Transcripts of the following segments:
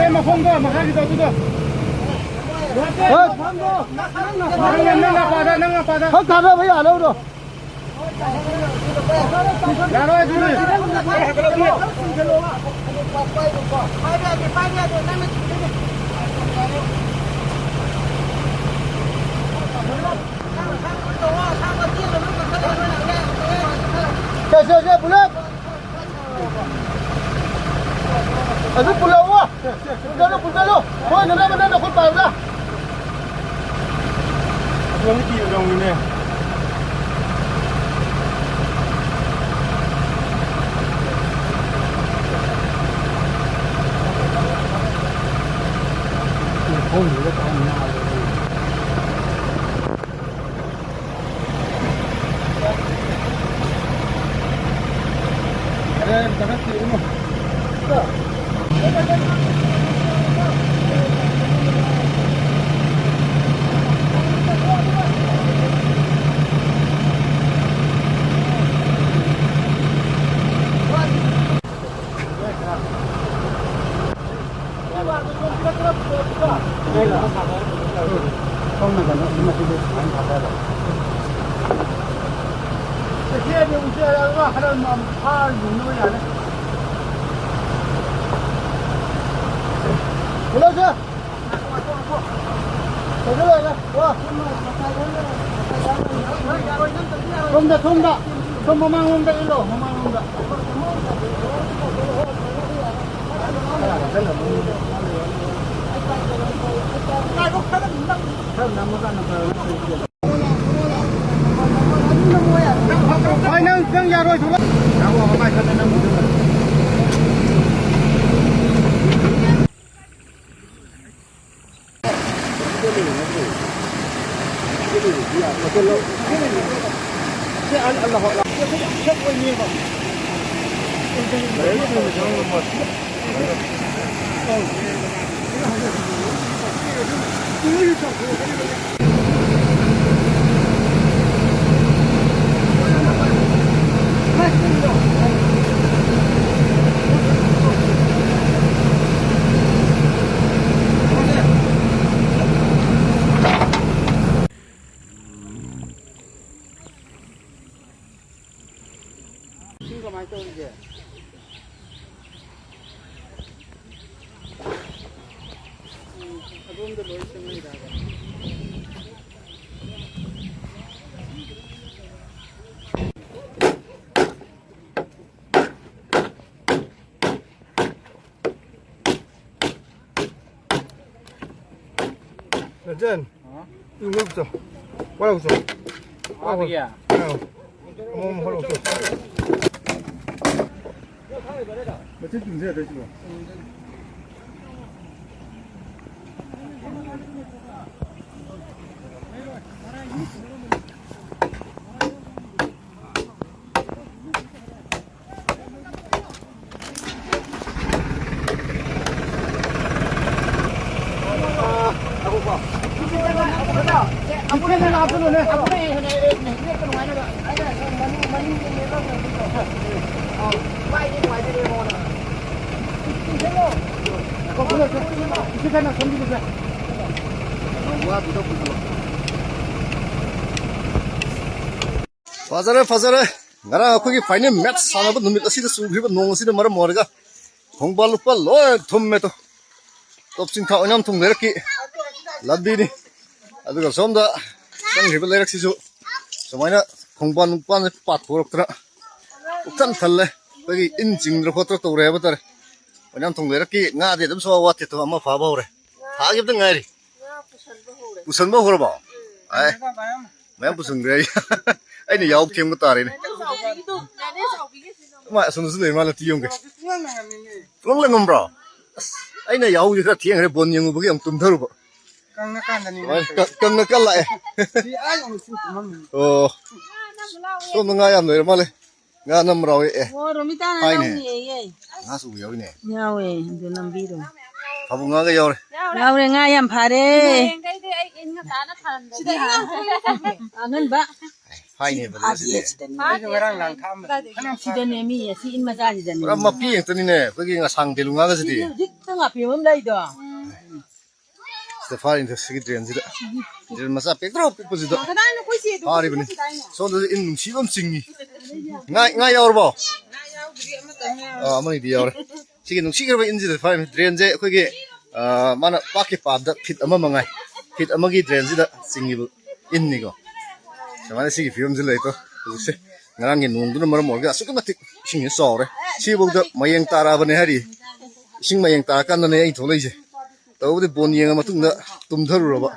마 홍거 마하기도 두도 nângpada hết thật rồi bây giờ đâu rồi ra rồi chú ơi Chơi pulau ở đây pulau quá pulau thôi nó đang con tàu ra cái gì đồng này không được cái con nào đây ta cắt chịu không không là nó mà chỉ được ăn thả ra rồi. cái kia thì cũng chưa là cái mà pha dùng nó vậy đấy. Được chưa? Được rồi đấy. Wow. Không đã. Không mà mang không đây rồi, mà mang không đã. Thôi nâng ra rồi chú ơi. Đâu mà mai thân nâng được. Cái ăn là họ làm rất quay nhiên vào. Đấy là trong một. Jen, 이거 없어. 뭐라고 써? 어디야? 뭐라고 써? 며칠 중세야 되지 뭐. 앞으로는 앞으로는 이렇게 놓아야 돼. quay đi ngoài video này. Có cái cái này không đi được. Quá bị đâu cũng Fazare ngara akhoi final match sanaba numit asida sugriba nong asida mara morga thongba lupa loi thumme to topsin tha onyam thung lerki laddi ni aduga somda sangriba lerki su somaina thongba lupa ne pat poroktra uktan thalle bagi injing ro khotro to re batar onyam thung lerki nga de dum so wati to ama fa ba hore tha gib da ngari pusan ba hore ba ai मैं पुसुन गई अने याव them को तारे ने मा सुन सुन मा ल तियों के तुंग ल ngम bro अने याव जे का थें रे बोन यंग बगे हम तुम धर बो कंग का लाए ओ तो नंगा याम ले मा ले nga nam raw e o romita na ye nga su yaw ne yawe de nambi ro habu nga ga yaw re yawe nga yam phare angan ba 파이네 버리지. 그거랑 랑 탐. 시대네 미 시인 마자 시대네. 그럼 뭐 비행더니네 거기가 상대lun가가 저디. 릭등아 비면 라이도. 스타파인데 시기 드렌지다. 이제 마사 백드로 삐뿌지도. 그다음에 고시 파리브니. 손도 인 시범 징니. nga yaw ba mani di yaw sige nung sige ba inji da fa drain je khoi ge mana pa ki pa da fit ama mangai fit ama gi drain ji da singi bu in ni go samana sige film je lai to se ngarang ge nung du mar mo ga su ka matik sing so re si bu da mayeng tara ba ne hari sing mayeng tara kan ne ai tholai je to bu bon yeng ma tung da tum tharu ro ba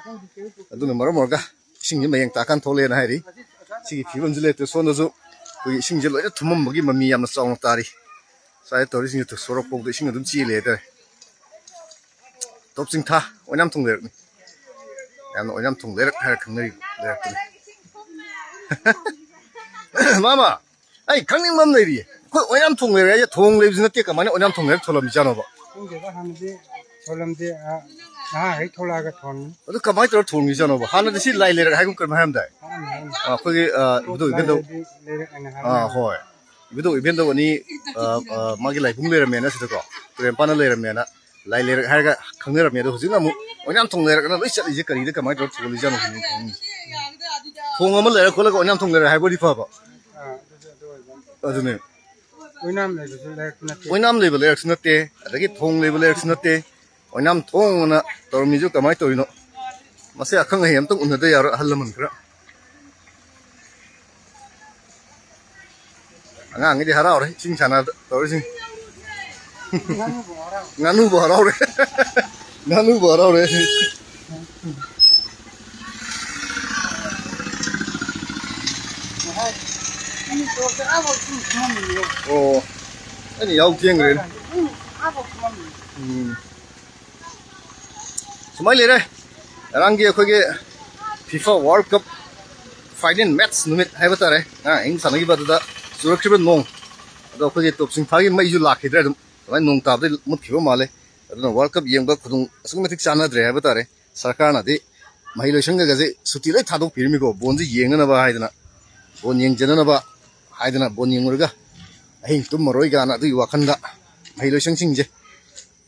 adu ne mar mo ga sing ni mayeng ta kan thole na hari sige film je lai to so na zo 그 싱질 어디 두번 먹이 맘이 아마 싸우는 딸이 사이 떨어진 것도 서로 보고 싱을 좀 지레들 dob싱타 오냠 통레 양 오냠 통레 할 강내리 내가 마마 아이 강릉 맘내리 그 오냠 통레 통레비스는 때가 많이 오냠 통레 톨럼이잖아 봐 공개가 하는데 졸람데 아 해톨라가 돈. 어디 가만히 들어 통이잖아 봐 하는데 실 라이레를 하고 그러면 하면 돼 거기 또 이벤트 hoi bido event do ni magi lai bung le mena sido ko tren pan le mena lai le ha ga khang le mena hujina mu onyam thong le na loi chat ji kari de kamai do tholi jano ni thong am le ko le ko onyam thong le ha bo di fa ba adune 오이남 level le na te adagi thong level le na te onyam thong na tormi ju kamai to ino mase akhang he am tong un de yar halaman kra ngang cái gì hả rồi xin chào nào tôi xin nganu bò đâu đấy nganu bò đâu đấy ồ cái này ông chiên rồi số mấy lệ đây đang kia khơi cái FIFA World Cup Final Match numit hay bắt đấy anh sản cái bắt đó surakshibet nong ado khoi top sing thagi mai ju lakhi dra mai nong tab de mut khibo male ado world cup yeng ba khudung asmatik chana dre ha batare sarkar na de mahilo sanga ga je suti lai thadok pirmi go bonji yeng na ba haidana bon yeng jana na ba haidana bon yeng urga ahin tum maroi ga na du wakhanda mahilo sang sing je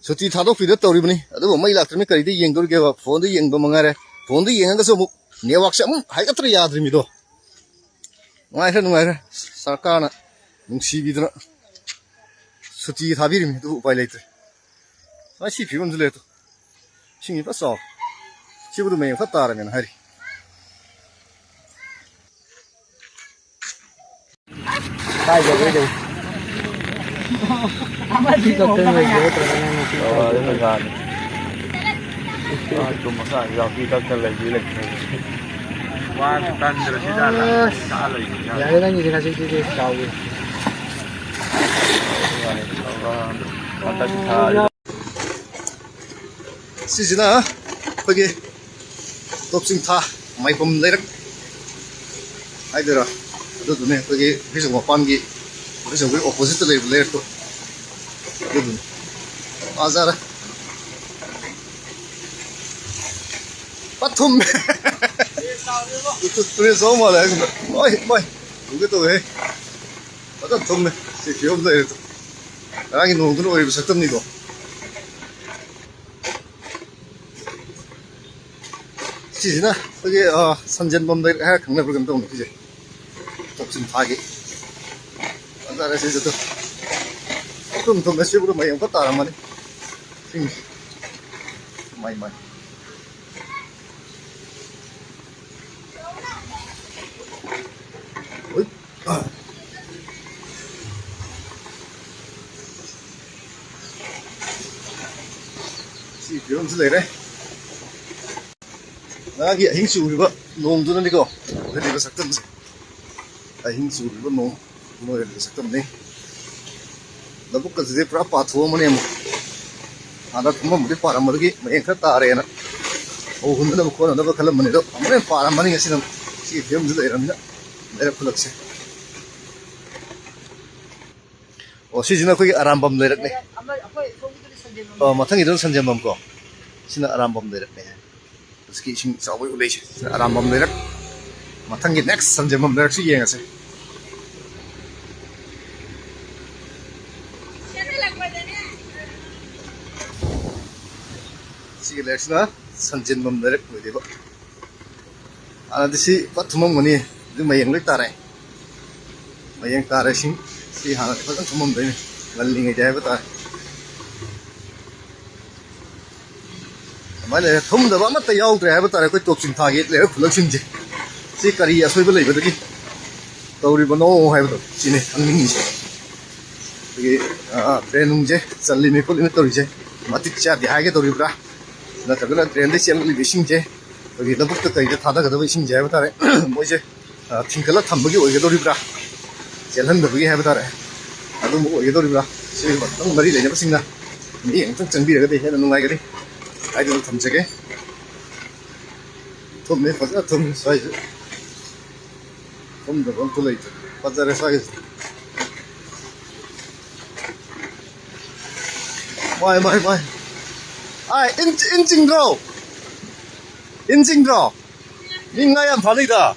suti thadok pir tori bani ado mai lak trmi kari de yeng dur ge ba phone de yeng ba mangare phone de yeng ga so mu newak sam hai ka tra yadri mi do ngai sarkarna nungsibi드나 suti thabirimi du upai leite ma si phibum zule to singi pa so sibudu me fatara men hari काय जगह दे हमारी तो तेरे में ये तो नहीं तो मसा याकी तक चल रही है वान तंत्र सीधा चाल रही यार ना ये कैसे चीज़ चाहोगे sisina pagi topsing tha mai pom lerak ai dera ado dune pagi bisu mapan gi bisu gi opposite le to ado azara pathum itu tune so mala oi oi uge to he ado thum se fiom le to rangi no duno oi saktam ni go 지지나 여기 선전범들 해 강내 불금 동 이제 접신 타기 안다라 진짜 또 조금 더 몇십으로 많이 온 것도 안 하면 많이 어이 지 병슬래래 나기 행수리가 농도는 이거 그리고 saktam지 행수리가 농 뭐에 saktam네 나부까 이제 프라 파투어머네 뭐 아다 kuma muri paramurgi mai kha tarena o hunna ko na ba khalam mane do amre paramani asinam si film du eramina era khulakse o si jina ko arambam lerak ne o mathang idol sanjambam ko sina arambam lerak ne ski sing sawi ulei aram bom lerak 마탕기 넥스 선제몸 렉스 이행하세요. 시기 렉스나 선제몸 렉 보이되고 아나듯이 빠투몸 거니 마영 렉 따라해 마영 따라신 시 하나 빠른 투몸 되네 날링에 대해 따라 마네 톰다 맞다 야우드래 해 따라 그 톱신 타겟 레 굴럭신지 시 까리 야소이벌 레이버더기 떠우리버노 해버도 지네 강민이지 여기 트레농제 살리미 폴리미 떠리제 마틱자 디하게 떠리브라 나타그나 트렌드 셀리 비싱제 여기 너부터 이제 타다가도 비싱제 해버다래 뭐 이제 팅클라 탐버기 오게 떠리브라 셀한더기 해버다래 아도 뭐 오게 떠리브라 시 맞당 머리 내냐 버싱나 이 영통 정비를 돼 해는 농아이거리 아이들 탐색에 톰네 파자 톰 사이즈 톰도 건플레이트 바자레 사이즈 마이 아 인징드로 링가야 반이다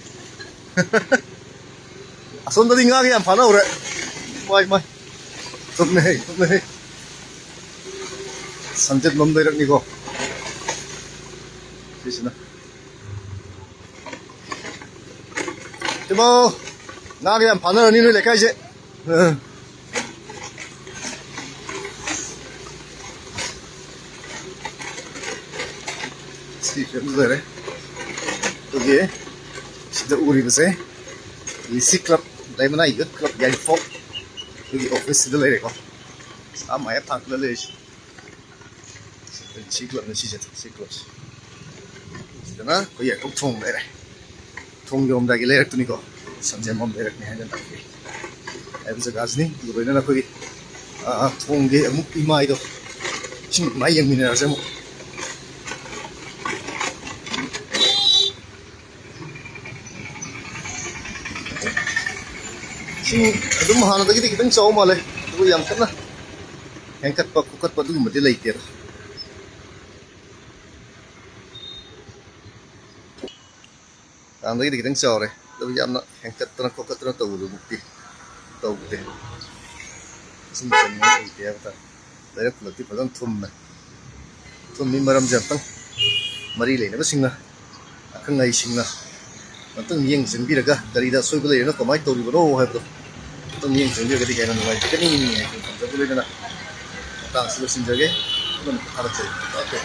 손도 링가야 반아 오래 마이 톰네 산뜻 놈도 이러니고 되시나 뭐 나 그냥 바늘 언니를 내가 이제 시점들에 여기에 진짜 우리 보세 리시 클럽 다이머나 이거 클럽 야이포 여기 오피스도 내리고 아마야 탕클 내시 시 클럽은 시제 시 클럽 있잖아 거기에 꼭 내래 통경다기 레렉트니고 선제몸 레렉니 하는다 에비서 가즈니 이거는 거기 통게 묵 이마이도 신 많이 영민해서 뭐 신 좀 하나도 기대 기능 싸움 말래 그거 양쳤나 행컷 빠 국컷 빠 두기 못해 레이테라 Ang lagi kita sore, tapi jam nak hengkat terang kokot terang tahu dulu bukti, tahu bukti. Semacam ni dia kata, dari pelatih pada thum ni maram jantang, mari le, apa singa, akan ngai singa, nantang yang sendiri raga, dari dah soal boleh nak kamai tahu ribu hai betul, nantang yang sendiri ketika yang ngai, kan ini, kan boleh nak, tang sebab sinjage, kan harus cari, okay.